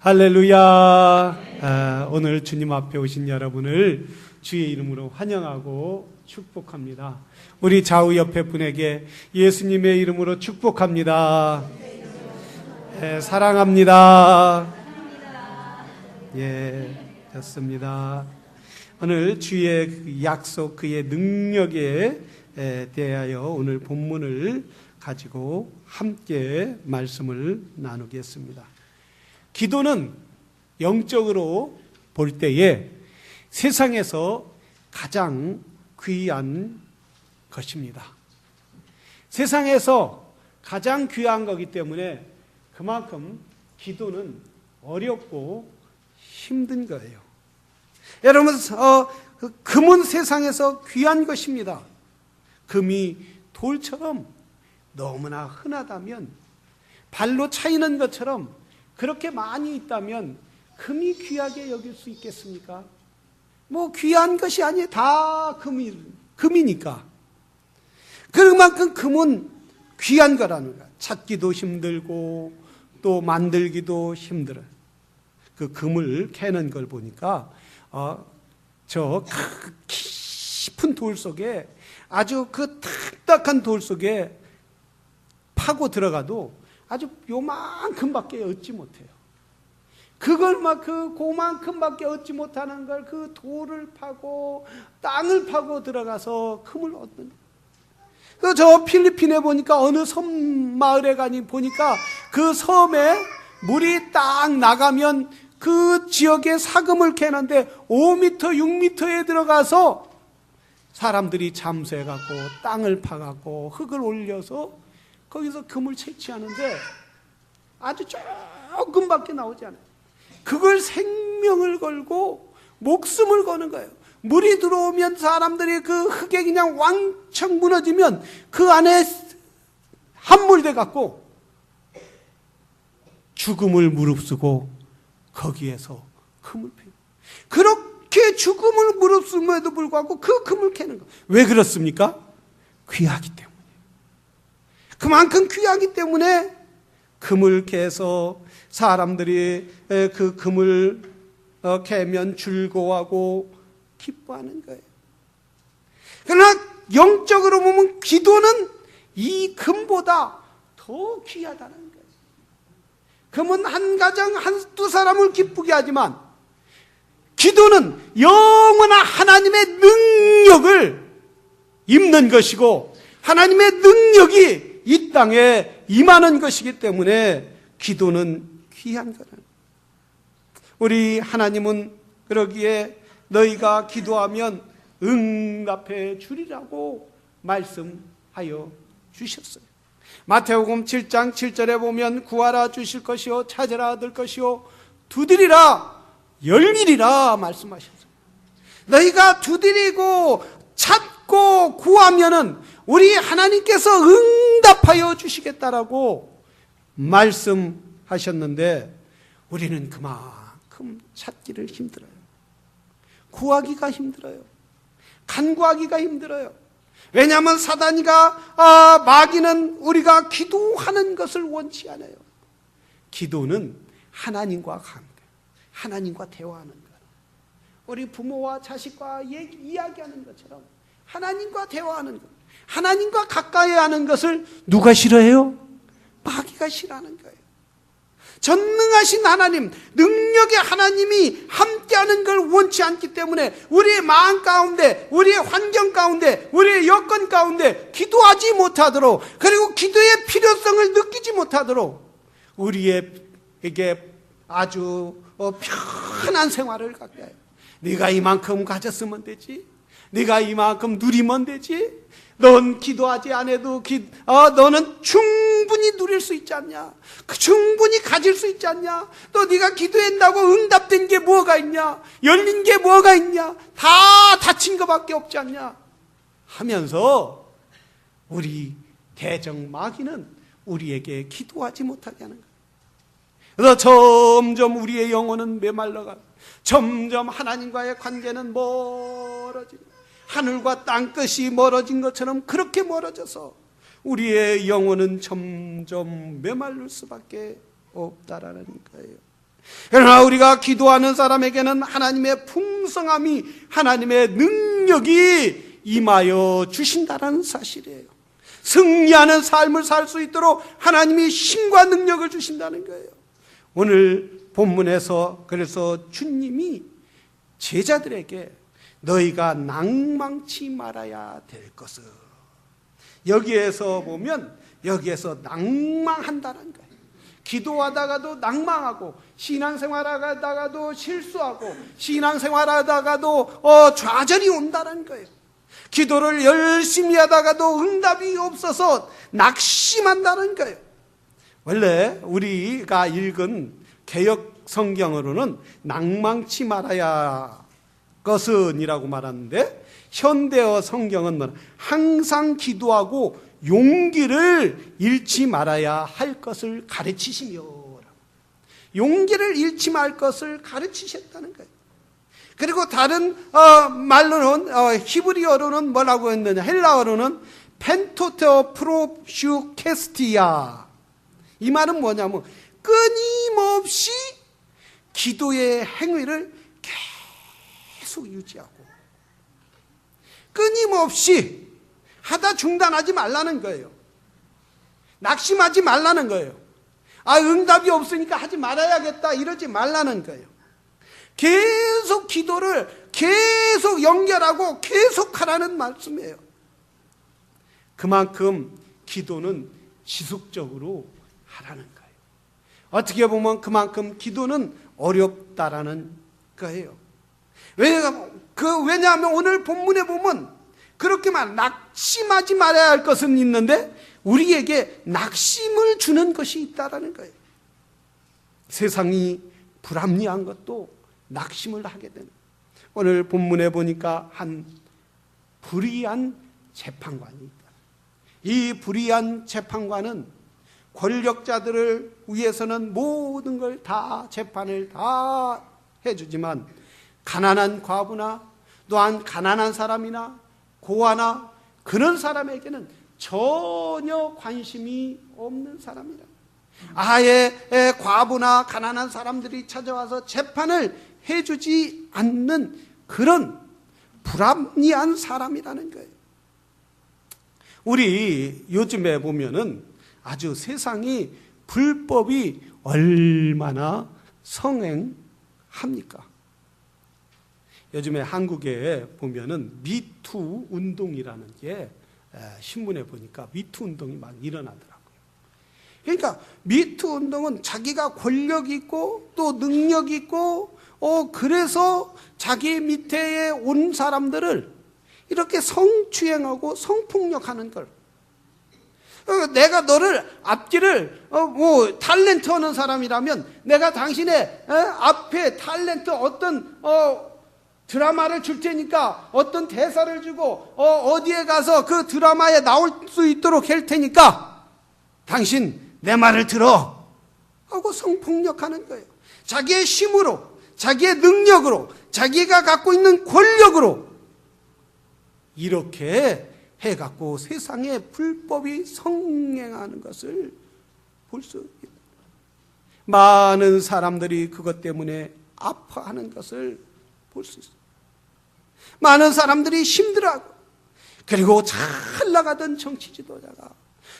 할렐루야. 오늘 주님 앞에 오신 여러분을 주의 이름으로 환영하고 축복합니다. 우리 좌우 옆에 분에게 예수님의 이름으로 축복합니다. 사랑합니다. 좋습니다. 오늘 주의 그 약속, 그의 능력에 대하여 오늘 본문을 가지고 함께 말씀을 나누겠습니다. 기도는 영적으로 볼 때에 세상에서 가장 귀한 것입니다. 세상에서 가장 귀한 거기 때문에 그만큼 기도는 어렵고 힘든 거예요. 여러분, 금은 세상에서 귀한 것입니다. 금이 돌처럼 너무나 흔하다면, 발로 차이는 것처럼 그렇게 많이 있다면 금이 귀하게 여길 수 있겠습니까? 뭐 귀한 것이 아니에요. 다 금이니까. 그만큼 금은 귀한 거라는 거야. 찾기도 힘들고 또 만들기도 힘들어요. 그 금을 캐는 걸 보니까 저 깊은 돌 속에, 아주 그 딱딱한 돌 속에 파고 들어가도 아주 요만큼밖에 얻지 못해요. 그걸 그만큼밖에 얻지 못하는 걸 그 돌을 파고 땅을 파고 들어가서 금을 얻는. 저 필리핀에 보니까 어느 섬 마을에 가니 보니까 그 섬에 물이 딱 나가면 그 지역에 사금을 캐는데 5m, 6m에 들어가서 사람들이 잠수해갖고 땅을 파갖고 흙을 올려서 거기서 금을 채취하는데 아주 조금밖에 나오지 않아요. 그걸 생명을 걸고 목숨을 거는 거예요. 물이 들어오면 사람들이 그 흙에 그냥 왕창 무너지면 그 안에 함몰돼 갖고 죽음을 무릅쓰고 거기에서 금을 패요. 그렇게 죽음을 무릅쓰면에도 불구하고 그 금을 캐는 거예요. 왜 그렇습니까? 귀하기 때문에. 그만큼 귀하기 때문에 금을 캐서 사람들이 그 금을 캐면 즐거워하고 기뻐하는 거예요. 그러나 영적으로 보면 기도는 이 금보다 더 귀하다는 거예요. 금은 한 가정 한두 사람을 기쁘게 하지만 기도는 영원한 하나님의 능력을 입는 것이고 하나님의 능력이 이 땅에 임하는 것이기 때문에 기도는 귀한 거라. 우리 하나님은 그러기에 너희가 기도하면 응답해 주리라고 말씀하여 주셨어요. 마태복음 7장 7절에 보면 구하라 주실 것이요 찾으라 얻을 것이요 두드리라 열리리라 말씀하셨어요. 너희가 두드리고 찾고 구하면은 우리 하나님께서 응답하여 주시겠다라고 말씀하셨는데 우리는 그만큼 찾기를 힘들어요. 구하기가 힘들어요. 간구하기가 힘들어요. 왜냐하면 사단이가 마귀는 우리가 기도하는 것을 원치 않아요. 기도는 하나님과 관계, 하나님과 대화하는 것. 우리 부모와 자식과 이야기하는 것처럼 하나님과 대화하는 것, 하나님과 가까이 하는 것을 누가 싫어해요? 마귀가 싫어하는 거예요. 전능하신 하나님, 능력의 하나님이 함께하는 걸 원치 않기 때문에 우리의 마음 가운데, 우리의 환경 가운데, 우리의 여건 가운데 기도하지 못하도록, 그리고 기도의 필요성을 느끼지 못하도록 우리에게 아주 편한 생활을 갖게 해요. 네가 이만큼 가졌으면 되지, 네가 이만큼 누리면 되지, 넌 기도하지 않아도 너는 충분히 누릴 수 있지 않냐, 충분히 가질 수 있지 않냐, 또 네가 기도한다고 응답된 게 뭐가 있냐, 열린 게 뭐가 있냐, 다 닫힌 것밖에 없지 않냐 하면서 우리 대적 마귀는 우리에게 기도하지 못하게 하는 거예요. 그래서 점점 우리의 영혼은 메말라가, 점점 하나님과의 관계는 멀어지고 하늘과 땅끝이 멀어진 것처럼 그렇게 멀어져서 우리의 영혼은 점점 메말를 수밖에 없다라는 거예요. 그러나 우리가 기도하는 사람에게는 하나님의 풍성함이, 하나님의 능력이 임하여 주신다는 사실이에요. 승리하는 삶을 살 수 있도록 하나님이 힘과 능력을 주신다는 거예요. 오늘 본문에서 그래서 주님이 제자들에게 너희가 낭망치 말아야 될 것은, 여기에서 보면 여기에서 낭망한다는 거예요. 기도하다가도 낭망하고, 신앙생활하다가도 실수하고, 신앙생활하다가도 좌절이 온다는 거예요. 기도를 열심히 하다가도 응답이 없어서 낙심한다는 거예요. 원래 우리가 읽은 개역 성경으로는 낭망치 말아야 것은이라고 말하는데, 현대어 성경은 뭐냐? 항상 기도하고 용기를 잃지 말아야 할 것을 가르치시며, 용기를 잃지 말 것을 가르치셨다는 거예요. 그리고 다른 말로는, 히브리어로는 뭐라고 했느냐? 헬라어로는 펜토테오 프로슈케스티아. 이 말은 뭐냐면 끊임없이 기도의 행위를 계속 유지하고, 끊임없이 하다 중단하지 말라는 거예요. 낙심하지 말라는 거예요. 응답이 없으니까 하지 말아야겠다 이러지 말라는 거예요. 계속 기도를 계속 연결하고 계속 하라는 말씀이에요. 그만큼 기도는 지속적으로 하라는 거예요. 어떻게 보면 그만큼 기도는 어렵다라는 거예요. 왜냐하면 오늘 본문에 보면 그렇게만 낙심하지 말아야 할 것은 있는데 우리에게 낙심을 주는 것이 있다라는 거예요. 세상이 불합리한 것도 낙심을 하게 되는. 오늘 본문에 보니까 한 불의한 재판관이 있다. 이 불의한 재판관은 권력자들을 위해서는 모든 걸 다 재판을 다 해주지만 가난한 과부나 또한 가난한 사람이나 고아나 그런 사람에게는 전혀 관심이 없는 사람이라. 아예 과부나 가난한 사람들이 찾아와서 재판을 해주지 않는 그런 불합리한 사람이라는 거예요. 우리 요즘에 보면은 아주 세상이 불법이 얼마나 성행합니까? 요즘에 한국에 보면은 미투 운동이라는 게 신문에 보니까 미투 운동이 막 일어나더라고요. 그러니까 미투 운동은 자기가 권력 있고 또 능력 있고 그래서 자기 밑에 온 사람들을 이렇게 성추행하고 성폭력하는 걸. 내가 너를 앞길을 탤런트 하는 사람이라면 내가 당신의 앞에 탤런트 어떤 드라마를 줄 테니까 어떤 대사를 주고 어디에 가서 그 드라마에 나올 수 있도록 할 테니까 당신 내 말을 들어 하고 성폭력하는 거예요. 자기의 힘으로, 자기의 능력으로, 자기가 갖고 있는 권력으로 이렇게 해갖고 세상에 불법이 성행하는 것을 볼 수 있다. 많은 사람들이 그것 때문에 아파하는 것을 볼 수 있어요. 많은 사람들이 힘들어하고, 그리고 잘 나가던 정치 지도자가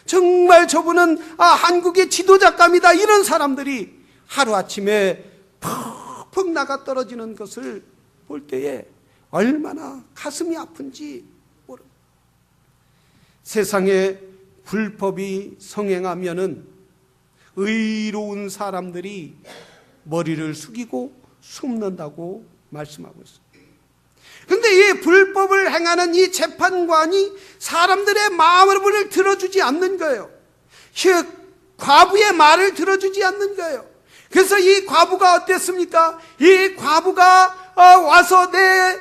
정말 저분은 한국의 지도자감이다 이런 사람들이 하루아침에 퍽퍽 나가 떨어지는 것을 볼 때에 얼마나 가슴이 아픈지 모릅니다. 세상에 불법이 성행하면은 의로운 사람들이 머리를 숙이고 숨는다고 말씀하고 있습니다. 그런데 이 불법을 행하는 이 재판관이 사람들의 마음을 들어주지 않는 거예요. 과부의 말을 들어주지 않는 거예요. 그래서 이 과부가 어땠습니까? 이 과부가 와서 내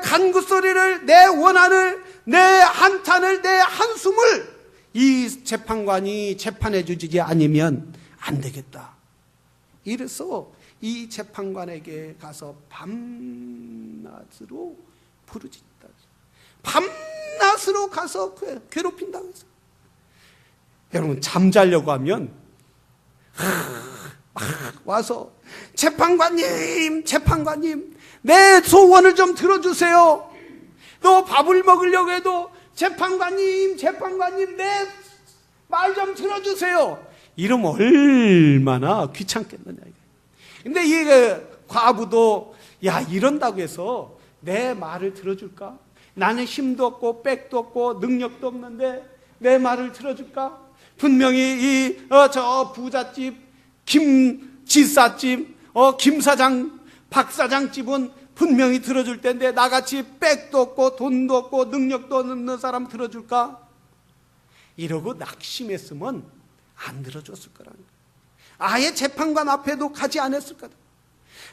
간구 소리를, 내 원한을, 내 한탄을, 내 한숨을 이 재판관이 재판해 주지 않으면 안 되겠다. 이래서 이 재판관에게 가서 밤낮으로 부르짖다. 밤낮으로 가서 괴롭힌다고 했어요. 여러분, 잠자려고 하면 막 와서 재판관님 내 소원을 좀 들어주세요. 또 밥을 먹으려고 해도 재판관님 내 말 좀 들어주세요. 이러면 얼마나 귀찮겠느냐. 근데 이 과부도 야, 이런다고 해서 내 말을 들어줄까? 나는 힘도 없고 백도 없고 능력도 없는데 내 말을 들어줄까? 분명히 저 부잣집 김지사집 김사장 박사장 집은 분명히 들어줄 텐데 나같이 백도 없고 돈도 없고 능력도 없는 사람 들어줄까? 이러고 낙심했으면 안 들어줬을 거라는 거예요. 아예 재판관 앞에도 가지 않았을 거다.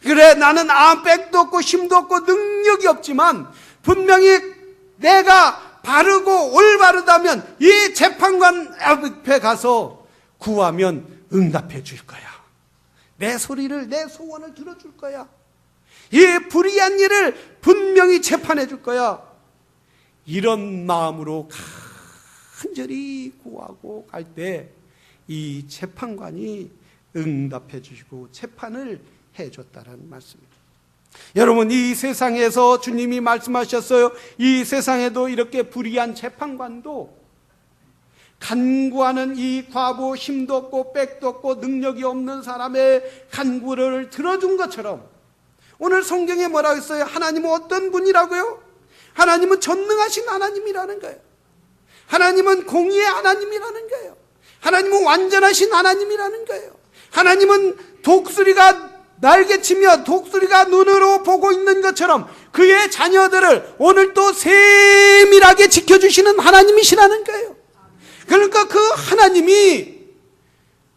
그래, 나는 백도 없고 힘도 없고 능력이 없지만 분명히 내가 바르고 올바르다면 이 재판관 앞에 가서 구하면 응답해 줄 거야. 내 소리를, 내 소원을 들어줄 거야. 이 불의한 일을 분명히 재판해 줄 거야. 이런 마음으로 간절히 구하고 갈 때 이 재판관이 응답해 주시고 재판을 해줬다는 말씀입니다. 여러분, 이 세상에서 주님이 말씀하셨어요. 이 세상에도 이렇게 불의한 재판관도 간구하는 이 과부, 힘도 없고 백도 없고 능력이 없는 사람의 간구를 들어준 것처럼 오늘 성경에 뭐라고 했어요? 하나님은 어떤 분이라고요? 하나님은 전능하신 하나님이라는 거예요. 하나님은 공의의 하나님이라는 거예요. 하나님은 완전하신 하나님이라는 거예요. 하나님은 독수리가 날개치며 독수리가 눈으로 보고 있는 것처럼 그의 자녀들을 오늘도 세밀하게 지켜주시는 하나님이시라는 거예요. 그러니까 그 하나님이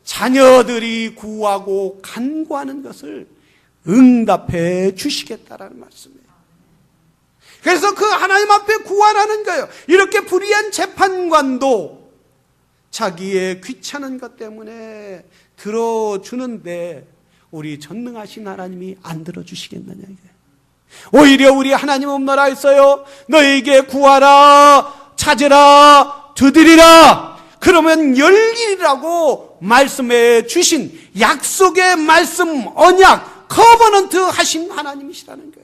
자녀들이 구하고 간구하는 것을 응답해 주시겠다라는 말씀이에요. 그래서 그 하나님 앞에 구하라는 거예요. 이렇게 불의한 재판관도 자기의 귀찮은 것 때문에 들어주는데 우리 전능하신 하나님이 안 들어주시겠느냐 이거예요. 오히려 우리 하나님은 뭐라 했어요? 너에게 구하라, 찾으라, 두드리라. 그러면 열리리라고 말씀해 주신 약속의 말씀, 언약, 커버넌트 하신 하나님이시라는 거예요.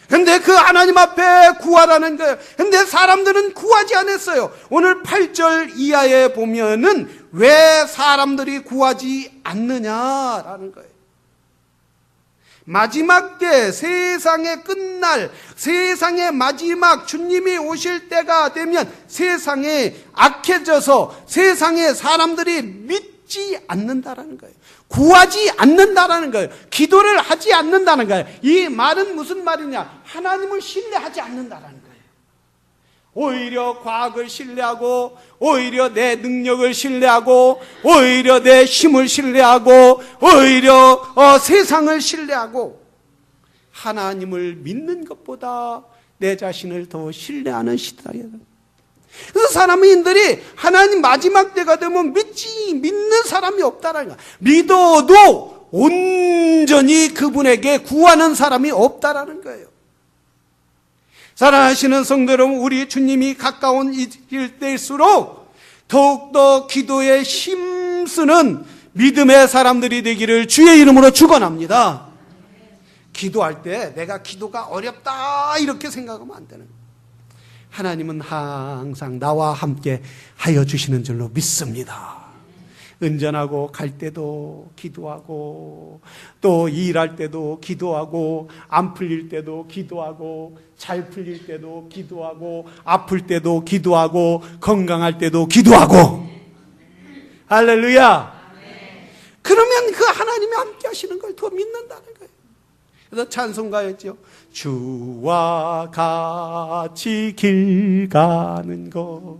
근데 그 하나님 앞에 구하라는 거예요. 근데 사람들은 구하지 않았어요. 오늘 8절 이하에 보면은 왜 사람들이 구하지 않느냐라는 거예요. 마지막 때, 세상의 끝날, 세상의 마지막 주님이 오실 때가 되면 세상에 악해져서 세상의 사람들이 믿지 않는다라는 거예요. 구하지 않는다라는 거예요. 기도를 하지 않는다는 거예요. 이 말은 무슨 말이냐? 하나님을 신뢰하지 않는다라는 거예요. 오히려 과학을 신뢰하고, 오히려 내 능력을 신뢰하고, 오히려 내 힘을 신뢰하고, 오히려 세상을 신뢰하고, 하나님을 믿는 것보다 내 자신을 더 신뢰하는 시대예요. 그래서 사람인들이 하나님 마지막 때가 되면 믿는 사람이 없다라는 거야. 믿어도 온전히 그분에게 구하는 사람이 없다라는 거예요. 사랑하시는 성도 여러분, 우리 주님이 가까운 때일수록 더욱더 기도에 힘쓰는 믿음의 사람들이 되기를 주의 이름으로 축원합니다. 기도할 때 내가 기도가 어렵다 이렇게 생각하면 안 되는 거예요. 하나님은 항상 나와 함께 하여 주시는 줄로 믿습니다. 운전하고 갈 때도 기도하고, 또 일할 때도 기도하고, 안 풀릴 때도 기도하고, 잘 풀릴 때도 기도하고, 아플 때도 기도하고, 건강할 때도 기도하고. 할렐루야. 그러면 그 하나님이 함께 하시는 걸 더 믿는다는 거예요. 그래서 찬송가였죠. 주와 같이 길 가는 것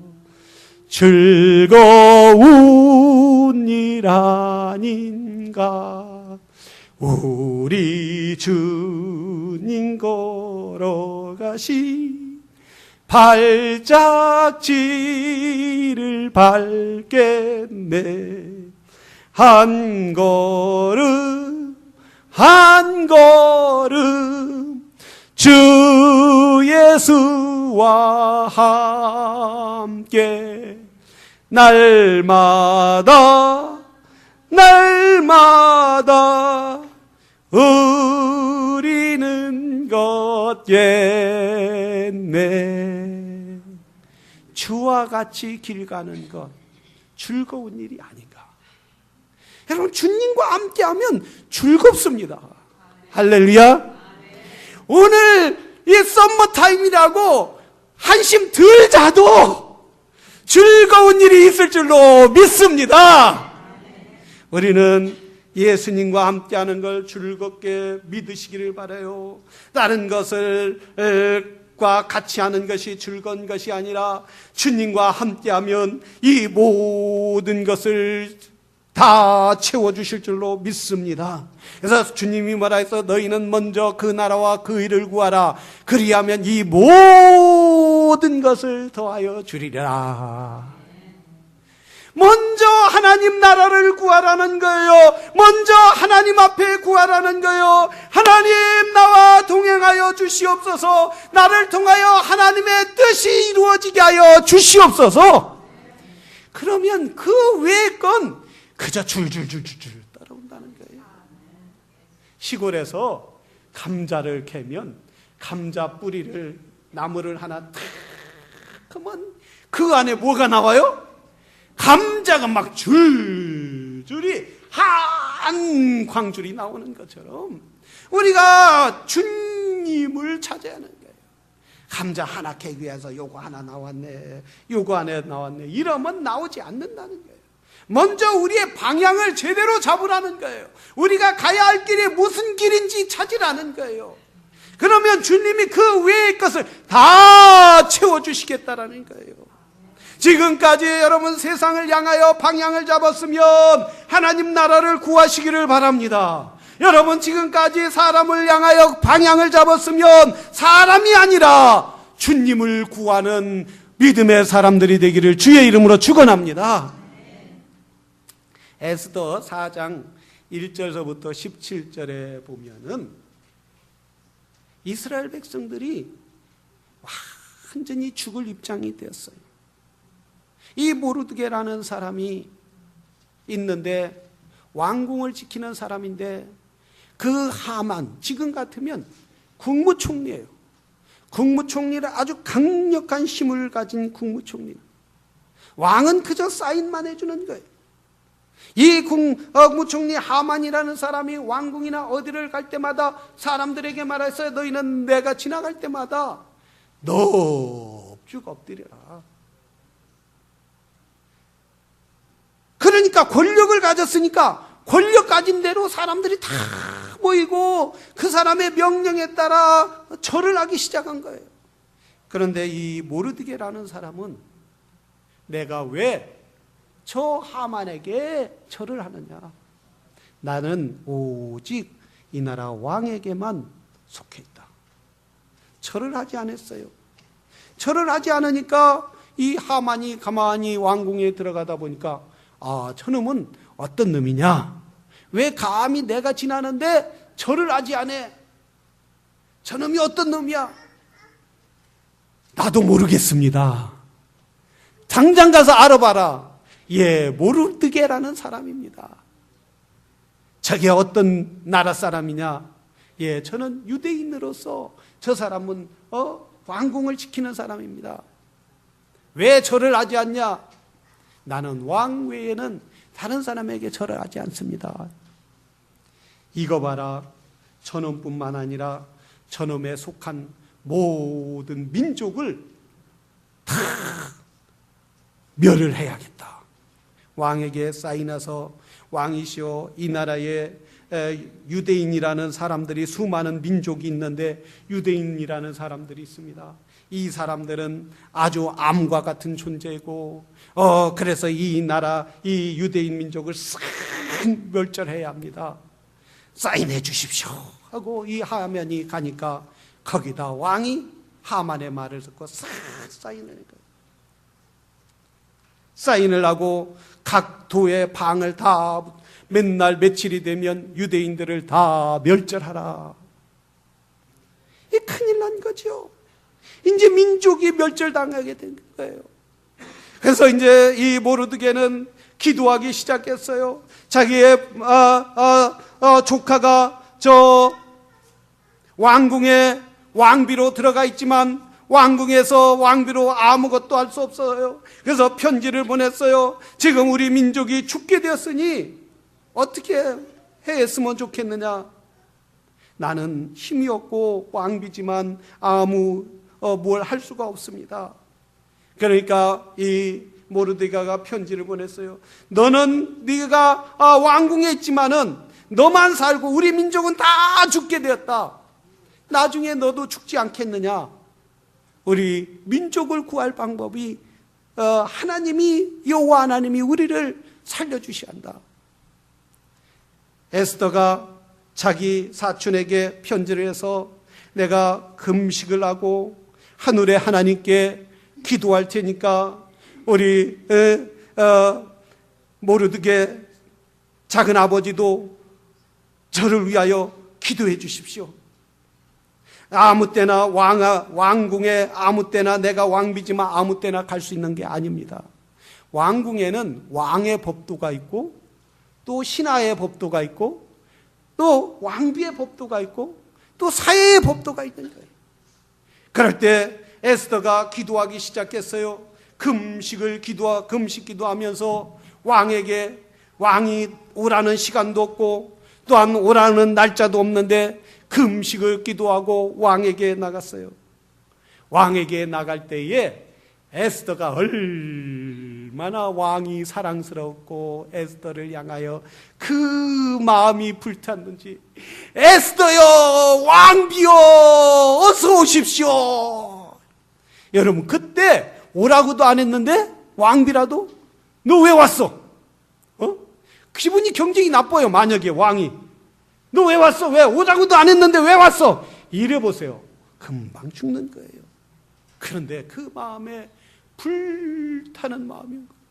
즐거운 일 아닌가. 우리 주님 걸어가시 발자취를 밟겠네. 한 걸음 한 걸음 주 예수와 함께 날마다 날마다 우리는 걷겠네. 주와 같이 길 가는 것 즐거운 일이 아닌가. 여러분, 주님과 함께하면 즐겁습니다. 할렐루야. 오늘 이 썸머타임이라고 한심 덜 자도 즐거운 일이 있을 줄로 믿습니다. 우리는 예수님과 함께하는 걸 즐겁게 믿으시기를 바라요. 다른 것과 같이 하는 것이 즐거운 것이 아니라 주님과 함께하면 이 모든 것을 다 채워주실 줄로 믿습니다. 그래서 주님이 뭐라 해서 너희는 먼저 그 나라와 그 의를 구하라. 그리하면 이 모든 것을 더하여 주리라. 먼저 하나님 나라를 구하라는 거예요. 먼저 하나님 앞에 구하라는 거예요. 하나님 나와 동행하여 주시옵소서. 나를 통하여 하나님의 뜻이 이루어지게 하여 주시옵소서. 그러면 그 외의 건 그저 줄줄줄줄 따라온다는 거예요. 시골에서 감자를 캐면 감자 뿌리를 나무를 하나 탁 하면 그 안에 뭐가 나와요? 감자가 막 줄줄이 한 광줄이 나오는 것처럼 우리가 주님을 찾아야 하는 거예요. 감자 하나 캐기 위해서 요거 하나 나왔네, 요거 하나 나왔네, 이러면 나오지 않는다는 거예요. 먼저 우리의 방향을 제대로 잡으라는 거예요. 우리가 가야 할 길이 무슨 길인지 찾으라는 거예요. 그러면 주님이 그 외의 것을 다 채워주시겠다라는 거예요. 지금까지 여러분 세상을 향하여 방향을 잡았으면 하나님 나라를 구하시기를 바랍니다. 여러분 지금까지 사람을 향하여 방향을 잡았으면 사람이 아니라 주님을 구하는 믿음의 사람들이 되기를 주의 이름으로 축원합니다. 에스더 4장 1절서부터 17절에 보면은 이스라엘 백성들이 완전히 죽을 입장이 되었어요. 이 모르드게라는 사람이 있는데 왕궁을 지키는 사람인데 그 하만, 지금 같으면 국무총리예요. 국무총리를 아주 강력한 힘을 가진 국무총리. 왕은 그저 사인만 해주는 거예요. 이 국무총리 하만이라는 사람이 왕궁이나 어디를 갈 때마다 사람들에게 말했어요. 너희는 내가 지나갈 때마다 넙죽 엎드려라. 그러니까 권력을 가졌으니까 권력 가진 대로 사람들이 다 모이고 그 사람의 명령에 따라 절을 하기 시작한 거예요. 그런데 이 모르드게라는 사람은 내가 왜 저 하만에게 절을 하느냐? 나는 오직 이 나라 왕에게만 속해 있다. 절을 하지 않았어요. 절을 하지 않으니까 이 하만이 가만히 왕궁에 들어가다 보니까 저놈은 어떤 놈이냐? 왜 감히 내가 지나는데 절을 하지 않아? 저놈이 어떤 놈이야? 나도 모르겠습니다. 당장 가서 알아봐라. 예, 모르드게라는 사람입니다. 저게 어떤 나라 사람이냐? 예, 저는 유대인으로서 저 사람은 왕궁을 지키는 사람입니다. 왜 절을 하지 않냐? 나는 왕 외에는 다른 사람에게 절을 하지 않습니다. 이거 봐라. 저놈뿐만 아니라 저놈에 속한 모든 민족을 다 멸을 해야겠다. 왕에게 사인해서 왕이시여 이 나라에 유대인이라는 사람들이 수많은 민족이 있는데 유대인이라는 사람들이 있습니다. 이 사람들은 아주 암과 같은 존재고 그래서 이 나라 이 유대인 민족을 싹 멸절해야 합니다. 사인해 주십시오 하고 이 하만이 가니까 거기다 왕이 하만의 말을 듣고 싹 사인을 해요. 사인을 하고 각 도의 방을 다 맨날 며칠이 되면 유대인들을 다 멸절하라. 이 큰일 난 거죠. 이제 민족이 멸절당하게 된 거예요. 그래서 이제 이 모르드게는 기도하기 시작했어요. 자기의 조카가 저 왕궁에 왕비로 들어가 있지만 왕궁에서 왕비로 아무것도 할 수 없어요. 그래서 편지를 보냈어요. 지금 우리 민족이 죽게 되었으니 어떻게 했으면 좋겠느냐. 나는 힘이 없고 왕비지만 아무 뭘 할 수가 없습니다. 그러니까 이 모르드가가 편지를 보냈어요. 너는 네가 왕궁에 있지만은 너만 살고 우리 민족은 다 죽게 되었다. 나중에 너도 죽지 않겠느냐. 우리 민족을 구할 방법이 하나님이 여호와 하나님이 우리를 살려주셔야 한다. 에스더가 자기 사촌에게 편지를 해서 내가 금식을 하고 하늘의 하나님께 기도할 테니까 우리 모르드게 작은 아버지도 저를 위하여 기도해 주십시오. 아무 때나 왕궁에 아무 때나 내가 왕비지만 아무 때나 갈 수 있는 게 아닙니다. 왕궁에는 왕의 법도가 있고 또 신하의 법도가 있고 또 왕비의 법도가 있고 또 사회의 법도가 있는 거예요. 그럴 때 에스더가 기도하기 시작했어요. 금식 기도하면서 왕이 오라는 시간도 없고 또한 오라는 날짜도 없는데 금식을 기도하고 왕에게 나갔어요. 왕에게 나갈 때에 에스더가 얼마나 왕이 사랑스럽고 에스더를 향하여 그 마음이 불탔는지, 에스더여, 왕비여, 어서 오십시오. 여러분, 그때 오라고도 안 했는데 왕비라도 너 왜 왔어? 기분이 굉장히 나빠요. 만약에 왕이 너 왜 왔어? 왜 오라고도 안 했는데 왜 왔어? 이래 보세요. 금방 죽는 거예요. 그런데 그 마음에 불타는 마음인 거예요.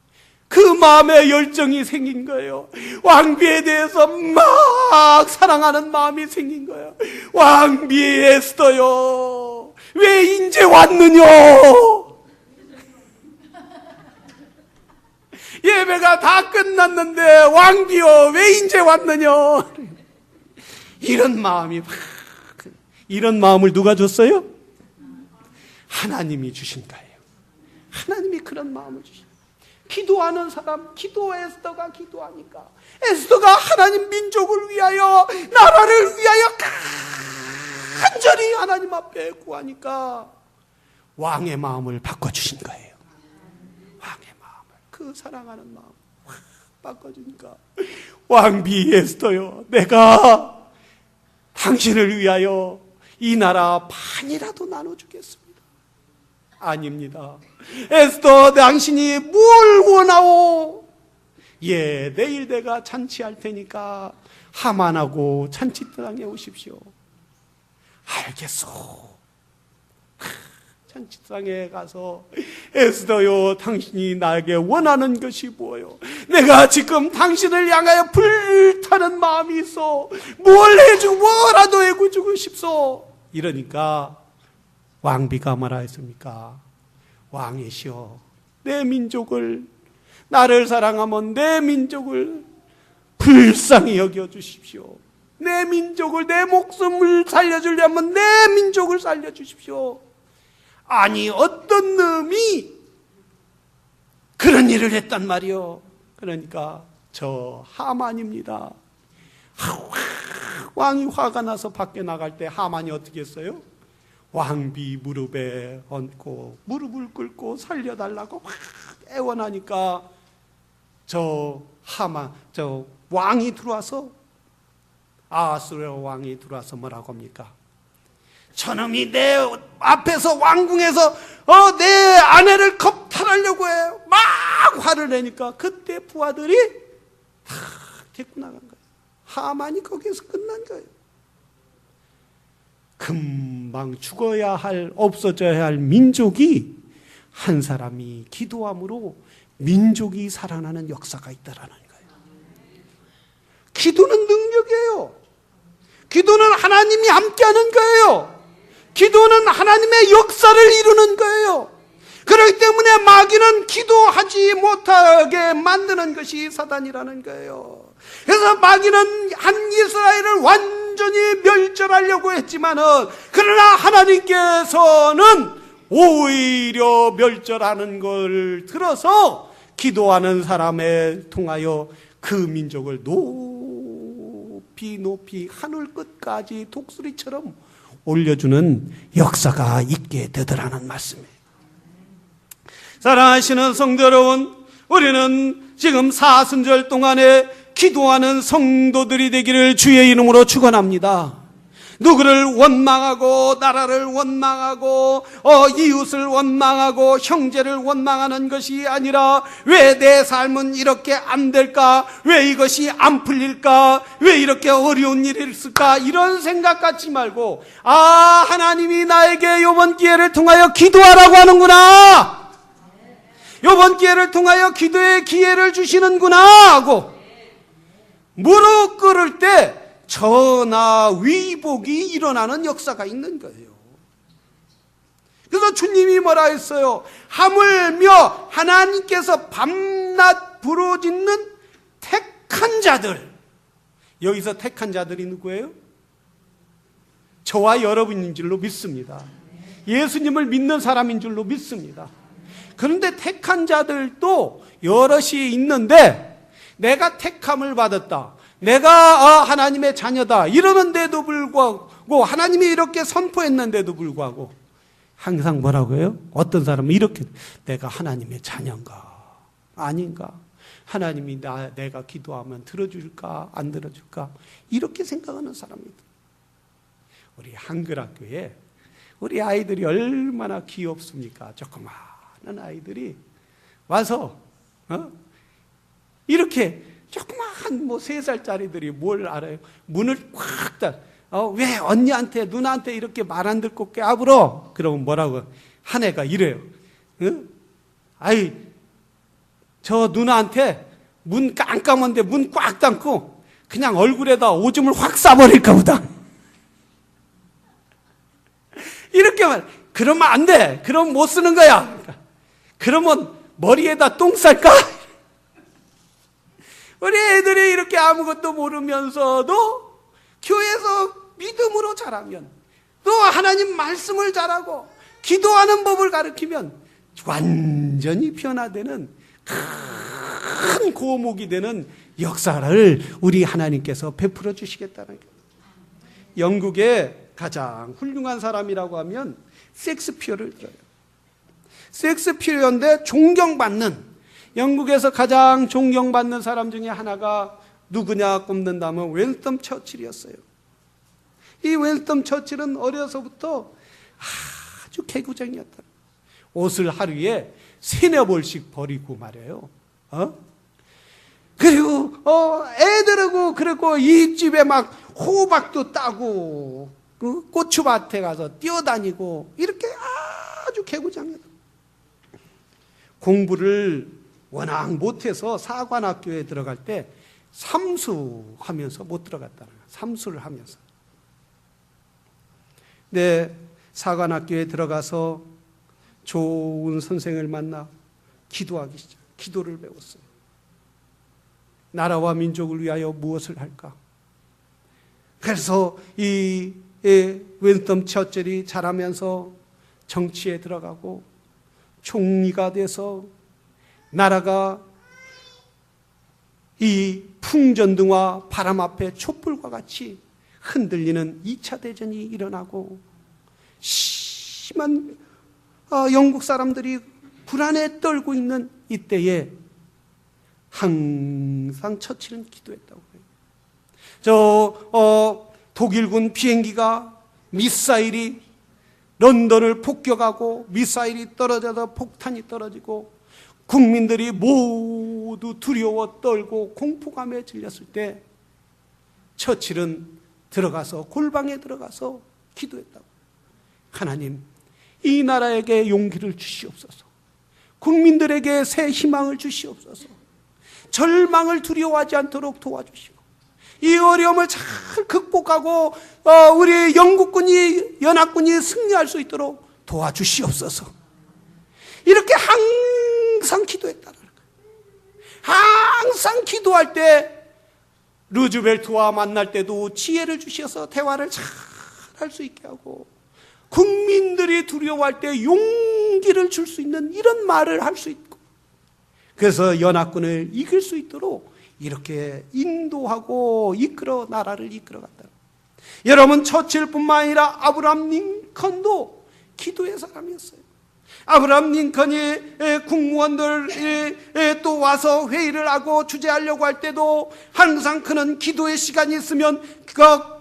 그 마음에 열정이 생긴 거예요. 왕비에 대해서 막 사랑하는 마음이 생긴 거예요. 왕비 에스더요, 왜 인제 왔느냐? 예배가 다 끝났는데 왕비요, 왜 인제 왔느냐? 이런 마음을 누가 줬어요? 하나님이 주신 거예요. 하나님이 그런 마음을 주신 거예요. 기도하는 사람, 에스더가 기도하니까 에스더가 하나님 민족을 위하여, 나라를 위하여 간절히 하나님 앞에 구하니까 왕의 마음을 바꿔주신 거예요. 왕의 마음을, 그 사랑하는 마음을 확 바꿔주니까, 왕비 에스더요, 내가 당신을 위하여 이 나라 반이라도 나눠주겠습니다. 아닙니다. 에스더, 당신이 뭘 원하오? 예, 내일 내가 잔치할 테니까 하만하고 잔치상에 오십시오. 알겠소. 잔치상에 가서 에스더요, 당신이 나에게 원하는 것이 뭐요? 내가 지금 당신을 향하여 불타는 마음이 있어. 뭐라도 해주고 싶소. 이러니까 왕비가 뭐라 했습니까? 왕이시여, 내 민족을, 나를 사랑하면 내 민족을 불쌍히 여겨주십시오. 내 민족을, 내 목숨을 살려주려면 내 민족을 살려주십시오. 아니, 어떤 놈이 그런 일을 했단 말이요. 그러니까 저 하만입니다. 왕이 화가 나서 밖에 나갈 때 하만이 어떻게 했어요? 왕비 무릎에 얹고 무릎을 꿇고 살려달라고 막 애원하니까 저 왕이 들어와서, 아하수에로 왕이 들어와서 뭐라고 합니까? 저놈이 내 앞에서 왕궁에서 내 아내를 겁탈하려고 해요. 막 화를 내니까 그때 부하들이 다 데리고 나간 거예요. 하만이 거기에서 끝난 거예요. 금방 죽어야 할, 없어져야 할 민족이 한 사람이 기도함으로 민족이 살아나는 역사가 있다라는 거예요. 기도는 능력이에요. 기도는 하나님이 함께하는 거예요. 기도는 하나님의 역사를 이루는 거예요. 그렇기 때문에 마귀는 기도하지 못하게 만드는 것이 사단이라는 거예요. 그래서 마귀는 한 이스라엘을 완전히 멸절하려고 했지만은, 그러나 하나님께서는 오히려 멸절하는 걸 들어서 기도하는 사람에 통하여 그 민족을 높이 높이 하늘 끝까지 독수리처럼 올려주는 역사가 있게 되더라는 말씀이에요. 사랑하시는 성도 여러분, 우리는 지금 사순절 동안에 기도하는 성도들이 되기를 주의 이름으로 축원합니다. 누구를 원망하고 나라를 원망하고 이웃을 원망하고 형제를 원망하는 것이 아니라, 왜 내 삶은 이렇게 안 될까? 왜 이것이 안 풀릴까? 왜 이렇게 어려운 일이 있을까? 이런 생각 갖지 말고, 하나님이 나에게 이번 기회를 통하여 기도하라고 하는구나, 이번 기회를 통하여 기도의 기회를 주시는구나 하고 무릎 꿇을 때 전화위복이 일어나는 역사가 있는 거예요. 그래서 주님이 뭐라 했어요? 하물며 하나님께서 밤낮 부르짖는 택한 자들. 여기서 택한 자들이 누구예요? 저와 여러분인 줄로 믿습니다. 예수님을 믿는 사람인 줄로 믿습니다. 그런데 택한 자들도 여럿이 있는데, 내가 택함을 받았다, 내가 하나님의 자녀다 이러는데도 불구하고, 하나님이 이렇게 선포했는데도 불구하고 항상 뭐라고 해요? 어떤 사람은 이렇게, 내가 하나님의 자녀인가 아닌가, 하나님이 내가 기도하면 들어줄까 안 들어줄까, 이렇게 생각하는 사람입니다. 우리 한글학교에 우리 아이들이 얼마나 귀엽습니까? 조그마한 아이들이 와서 이렇게 조그마한 3살짜리들이 뭘 알아요? 문을 꽉 닫. 왜 언니한테 누나한테 이렇게 말 안 듣고 깨물어? 그러면 뭐라고? 한 애가 이래요. 저 누나한테 문 깜깜한데 문 꽉 닫고 그냥 얼굴에다 오줌을 확 싸버릴까 보다. 이렇게 말. 그러면 안 돼. 그럼 못 쓰는 거야. 그러면 머리에다 똥 쌀까? 우리 애들이 이렇게 아무것도 모르면서도 교회에서 믿음으로 자라면, 또 하나님 말씀을 잘하고 기도하는 법을 가르치면 완전히 변화되는 큰 고목이 되는 역사를 우리 하나님께서 베풀어 주시겠다는 거예요. 영국의 가장 훌륭한 사람이라고 하면 셰익스피어를 들어요. 셰익스피어인데 존경받는, 영국에서 가장 존경받는 사람 중에 하나가 누구냐 꼽는다면 윈스턴 처칠이었어요. 이 윈스턴 처칠은 어려서부터 아주 개구쟁이였다. 옷을 하루에 3-4벌씩 버리고 말이에요. 그리고 애들하고 그리고 이 집에 막 호박도 따고 고추밭에 가서 뛰어다니고 이렇게 아주 개구쟁이였다. 공부를 워낙 못해서 사관학교에 들어갈 때 삼수하면서 못 들어갔다는 거예요. 삼수를 하면서. 네, 사관학교에 들어가서 좋은 선생을 만나 기도하기 시작. 기도를 배웠어요. 나라와 민족을 위하여 무엇을 할까? 그래서 이 윈스턴 처칠이 자라면서 정치에 들어가고 총리가 돼서 나라가 이 풍전등화 바람 앞에 촛불과 같이 흔들리는 2차 대전이 일어나고 심한 영국 사람들이 불안에 떨고 있는 이때에 항상 처칠은 기도했다고 해요. 독일군 비행기가 미사일이 런던을 폭격하고 미사일이 떨어져서 폭탄이 떨어지고 국민들이 모두 두려워 떨고 공포감에 질렸을 때 처칠은 들어가서 골방에 들어가서 기도했다고. 하나님, 이 나라에게 용기를 주시옵소서. 국민들에게 새 희망을 주시옵소서. 절망을 두려워하지 않도록 도와주시고 이 어려움을 잘 극복하고 우리 영국군이 연합군이 승리할 수 있도록 도와주시옵소서. 이렇게 항상 기도했다는 거예요. 항상 기도할 때 루즈벨트와 만날 때도 지혜를 주셔서 대화를 잘 할 수 있게 하고, 국민들이 두려워할 때 용기를 줄 수 있는 이런 말을 할 수 있고, 그래서 연합군을 이길 수 있도록 이렇게 인도하고 나라를 이끌어갔다. 여러분, 처칠뿐만 아니라 아브라함 링컨도 기도의 사람이었어요. 아브라함 링컨이 국무원들 또 와서 회의를 하고 주재하려고 할 때도 항상 그는 기도의 시간이 있으면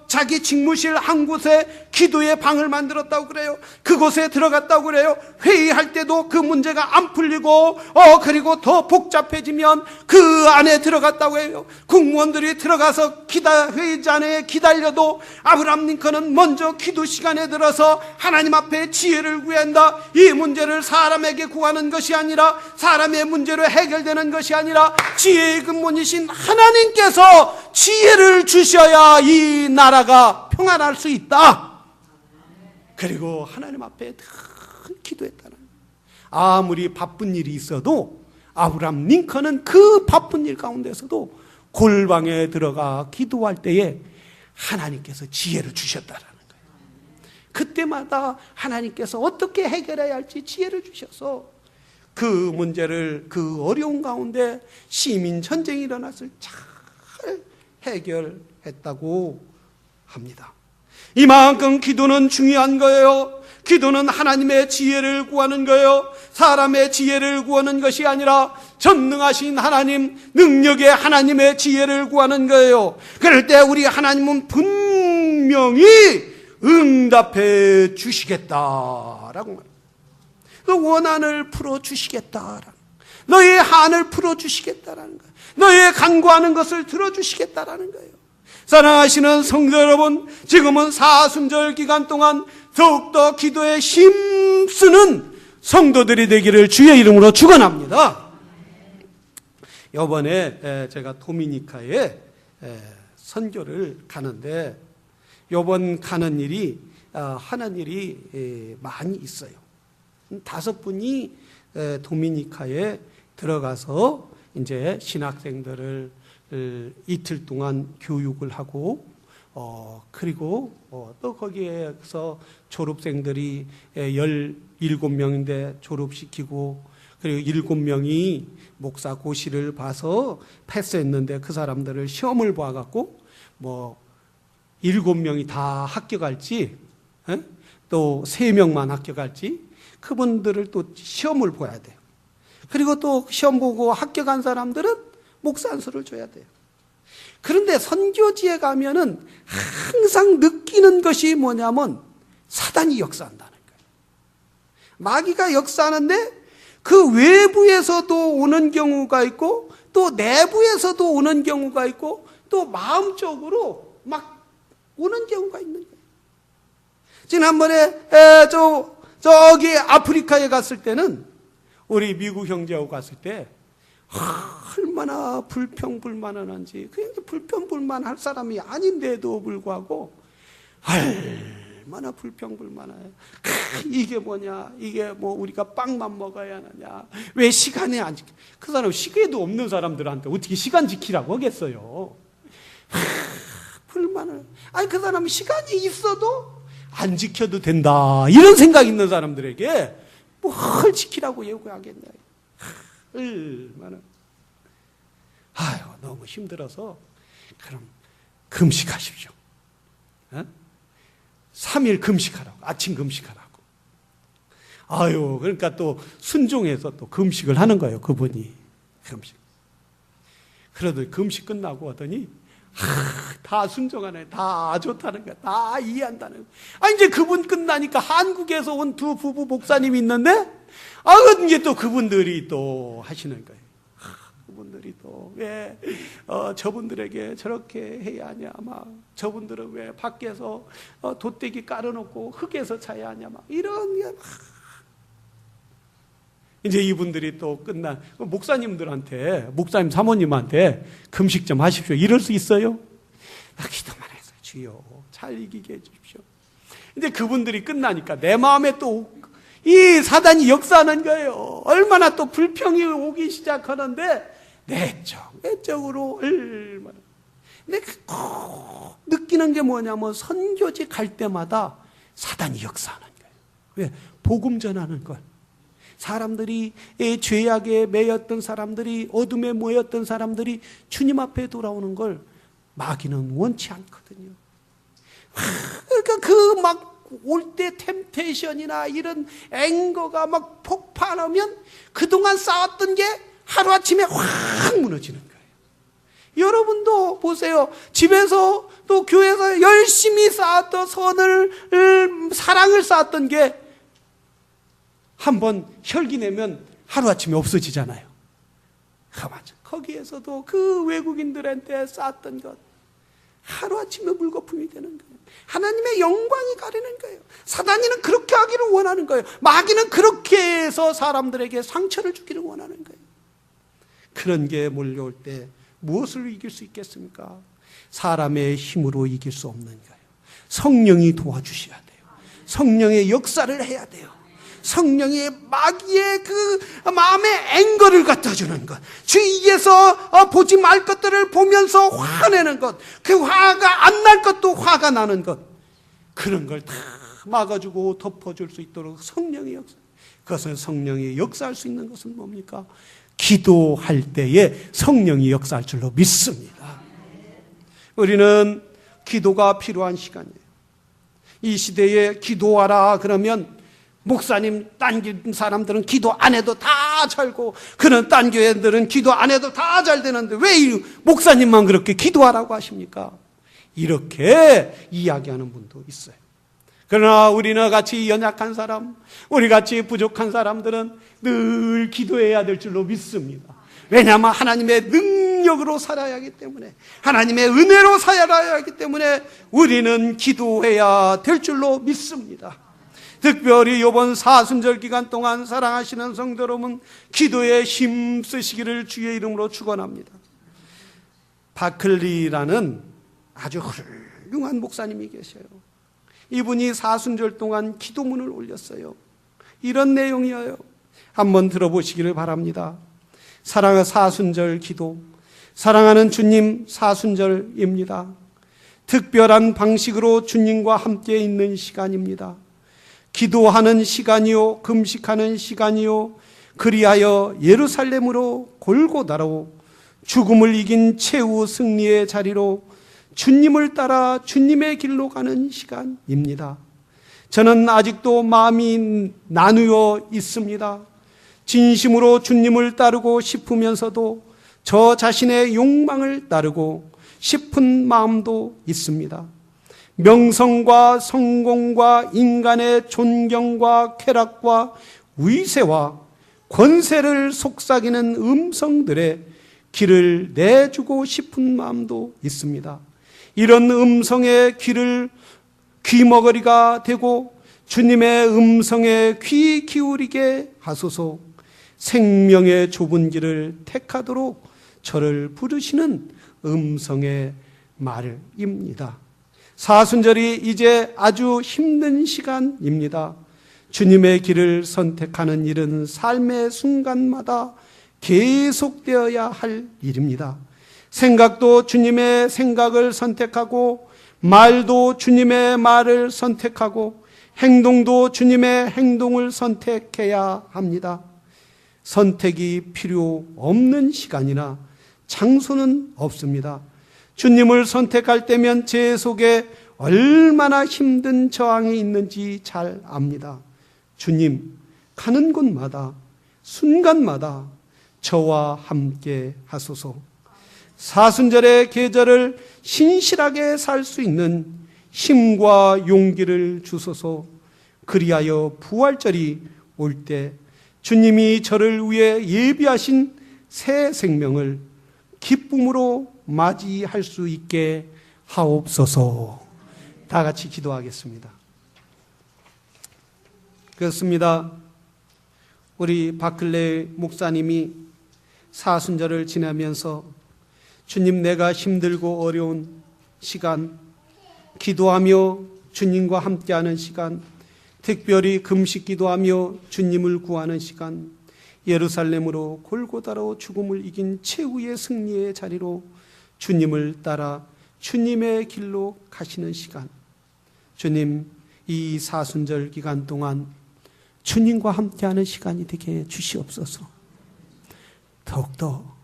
자기 직무실 한 곳에 기도의 방을 만들었다고 그래요. 그곳에 들어갔다고 그래요. 회의할 때도 그 문제가 안 풀리고 그리고 더 복잡해지면 그 안에 들어갔다고 해요. 국무원들이 들어가서 회의장에 기다려도 아브라함 링컨은 먼저 기도 시간에 들어서 하나님 앞에 지혜를 구한다. 이 문제를 사람에게 구하는 것이 아니라, 사람의 문제로 해결되는 것이 아니라 지혜의 근본이신 하나님께서 지혜를 주셔야 이 나라가 평안할 수 있다. 그리고 하나님 앞에 늘 기도했다는 거예요. 아무리 바쁜 일이 있어도 아브라함 링컨은 그 바쁜 일 가운데서도 골방에 들어가 기도할 때에 하나님께서 지혜를 주셨다는 거예요. 그때마다 하나님께서 어떻게 해결해야 할지 지혜를 주셔서 그 문제를, 그 어려운 가운데 시민 전쟁이 일어났을 잘 해결했다고 합니다. 이만큼 기도는 중요한 거예요. 기도는 하나님의 지혜를 구하는 거예요. 사람의 지혜를 구하는 것이 아니라 전능하신 하나님, 능력의 하나님의 지혜를 구하는 거예요. 그럴 때 우리 하나님은 분명히 응답해 주시겠다라고 말합니다. 그 원한을 풀어주시겠다라는, 너의 한을 풀어주시겠다라는 거예요. 너의 간구하는 것을 들어주시겠다라는 거예요. 사랑하시는 성도 여러분, 지금은 사순절 기간 동안 더욱더 기도에 힘쓰는 성도들이 되기를 주의 이름으로 축원합니다. 이번에 제가 도미니카에 선교를 가는데, 이번 가는 일이 하는 일이 많이 있어요. 5분이 도미니카에 들어가서 이제 신학생들을 이틀 동안 교육을 하고, 그리고 또 거기에서 졸업생들이 17명인데 졸업시키고, 그리고 7명이 목사 고시를 봐서 패스했는데 그 사람들을 시험을 봐갖고 7명이 다 합격할지, 또 3명만 합격할지, 그분들을 또 시험을 봐야 돼요. 그리고 또 시험 보고 합격한 사람들은 목사 안수를 줘야 돼요. 그런데 선교지에 가면은 항상 느끼는 것이 뭐냐면 사단이 역사한다는 거예요. 마귀가 역사하는데 그 외부에서도 오는 경우가 있고, 또 내부에서도 오는 경우가 있고, 또 마음적으로 막 오는 경우가 있는 거예요. 지난번에 저기 아프리카에 갔을 때는, 우리 미국 형제하고 갔을 때 얼마나 불평불만한지, 그냥 불평불만할 사람이 아닌데도 불구하고 얼마나 불평불만해요. 이게 뭐냐, 이게 우리가 빵만 먹어야 하느냐, 왜 시간에 안 지켜. 그 사람 시계도 없는 사람들한테 어떻게 시간 지키라고 하겠어요. 불만을. 그 사람은 시간이 있어도 안 지켜도 된다, 이런 생각 있는 사람들에게 뭘 지키라고 요구하겠냐. 얼마나. 너무 힘들어서 그럼 금식하십시오. 3일 금식하라고, 아침 금식하라고. 그러니까 또 순종해서 또 금식을 하는 거예요, 그분이. 금식. 그러더니 금식 끝나고 하더니 다 순종하네, 다 좋다는 거야, 다 이해한다는 거야. 이제 그분 끝나니까 한국에서 온 2 부부 목사님이 있는데, 이제 또 그분들이 또 하시는 거예요. 그분들이 또 왜 저분들에게 저렇게 해야 하냐, 저분들은 왜 밖에서 돗대기 깔아놓고 흙에서 자야 하냐, 이런 게 이제 이분들이 또 목사님들한테, 목사님 사모님한테 금식 좀 하십시오, 이럴 수 있어요? 기도만 해서 주여 잘 이기게 해주십시오. 이제 그분들이 끝나니까 내 마음에 또 이 사단이 역사하는 거예요. 얼마나 또 불평이 오기 시작하는데 외적으로 얼마나. 근데 꼭 느끼는 게 뭐냐면 선교지 갈 때마다 사단이 역사하는 거예요. 왜? 복음 전하는 걸. 사람들이 죄악에 매였던 사람들이, 어둠에 모였던 사람들이 주님 앞에 돌아오는 걸 마귀는 원치 않거든요. 그러니까 그 막 올 때 템테이션이나 이런 앵거가 막 폭발하면 그동안 쌓았던 게 하루아침에 확 무너지는 거예요. 여러분도 보세요. 집에서 또 교회에서 열심히 쌓았던 선을, 사랑을 쌓았던 게 한번 혈기 내면 하루아침에 없어지잖아요. 맞아. 거기에서도 그 외국인들한테 쌓았던 것 하루아침에 물거품이 되는 거예요. 하나님의 영광이 가리는 거예요. 사단이는 그렇게 하기를 원하는 거예요. 마귀는 그렇게 해서 사람들에게 상처를 주기를 원하는 거예요. 그런 게 몰려올 때 무엇을 이길 수 있겠습니까? 사람의 힘으로 이길 수 없는 거예요. 성령이 도와주셔야 돼요. 성령의 역사를 해야 돼요. 성령의 마귀의 그 마음의 앵거를 갖다 주는 것, 주위에서 보지 말 것들을 보면서 화내는 것, 그 화가 안 날 것도 화가 나는 것, 그런 걸 다 막아주고 덮어줄 수 있도록 성령의 역사. 그것은 성령이 역사할 수 있는 것은 뭡니까? 기도할 때에 성령이 역사할 줄로 믿습니다. 우리는 기도가 필요한 시간이에요. 이 시대에 기도하라 그러면 목사님, 딴 사람들은 기도 안 해도 다 잘고, 그런 딴 교회들은 기도 안 해도 다 잘 되는데 왜 목사님만 그렇게 기도하라고 하십니까? 이렇게 이야기하는 분도 있어요. 그러나 우리는 같이 연약한 사람, 우리 같이 부족한 사람들은 늘 기도해야 될 줄로 믿습니다. 왜냐하면 하나님의 능력으로 살아야 하기 때문에, 하나님의 은혜로 살아야 하기 때문에 우리는 기도해야 될 줄로 믿습니다. 특별히 이번 사순절 기간 동안 사랑하시는 성도 여러분, 기도에 힘쓰시기를 주의 이름으로 축원합니다. 바클리라는 아주 훌륭한 목사님이 계셔요. 이분이 사순절 동안 기도문을 올렸어요. 이런 내용이에요. 한번 들어보시기를 바랍니다. 사랑의 사순절 기도, 사랑하는 주님, 사순절입니다. 특별한 방식으로 주님과 함께 있는 시간입니다. 기도하는 시간이요, 금식하는 시간이요, 그리하여 예루살렘으로 골고다로 죽음을 이긴 최후 승리의 자리로 주님을 따라 주님의 길로 가는 시간입니다. 저는 아직도 마음이 나누어 있습니다. 진심으로 주님을 따르고 싶으면서도 저 자신의 욕망을 따르고 싶은 마음도 있습니다. 명성과 성공과 인간의 존경과 쾌락과 위세와 권세를 속삭이는 음성들의 길을 내주고 싶은 마음도 있습니다. 이런 음성의 귀머거리가 되고 주님의 음성에 귀 기울이게 하소서. 생명의 좁은 길을 택하도록 저를 부르시는 음성의 말입니다. 사순절이 이제 아주 힘든 시간입니다. 주님의 길을 선택하는 일은 삶의 순간마다 계속되어야 할 일입니다. 생각도 주님의 생각을 선택하고, 말도 주님의 말을 선택하고, 행동도 주님의 행동을 선택해야 합니다. 선택이 필요 없는 시간이나 장소는 없습니다. 주님을 선택할 때면 제 속에 얼마나 힘든 저항이 있는지 잘 압니다. 주님, 가는 곳마다, 순간마다 저와 함께 하소서. 사순절의 계절을 신실하게 살 수 있는 힘과 용기를 주소서. 그리하여 부활절이 올 때 주님이 저를 위해 예비하신 새 생명을 기쁨으로 맞이할 수 있게 하옵소서. 다 같이 기도하겠습니다. 그렇습니다. 우리 바클레 목사님이 사순절을 지나면서 주님, 내가 힘들고 어려운 시간, 기도하며 주님과 함께하는 시간, 특별히 금식 기도하며 주님을 구하는 시간, 예루살렘으로 골고다로 죽음을 이긴 최후의 승리의 자리로 주님을 따라 주님의 길로 가시는 시간, 주님 이 사순절 기간 동안 주님과 함께하는 시간이 되게 해 주시옵소서. 더욱더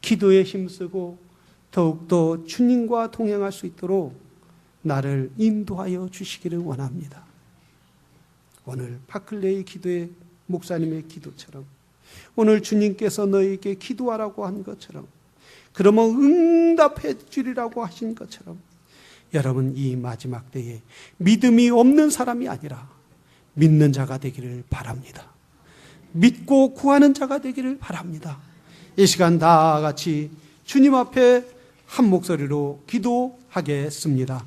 기도에 힘쓰고 더욱더 주님과 동행할 수 있도록 나를 인도하여 주시기를 원합니다. 오늘 바클레이 기도의 목사님의 기도처럼, 오늘 주님께서 너에게 기도하라고 한 것처럼, 그러면 응답해 주리라고 하신 것처럼, 여러분 이 마지막 때에 믿음이 없는 사람이 아니라 믿는 자가 되기를 바랍니다. 믿고 구하는 자가 되기를 바랍니다. 이 시간 다 같이 주님 앞에 한 목소리로 기도하겠습니다.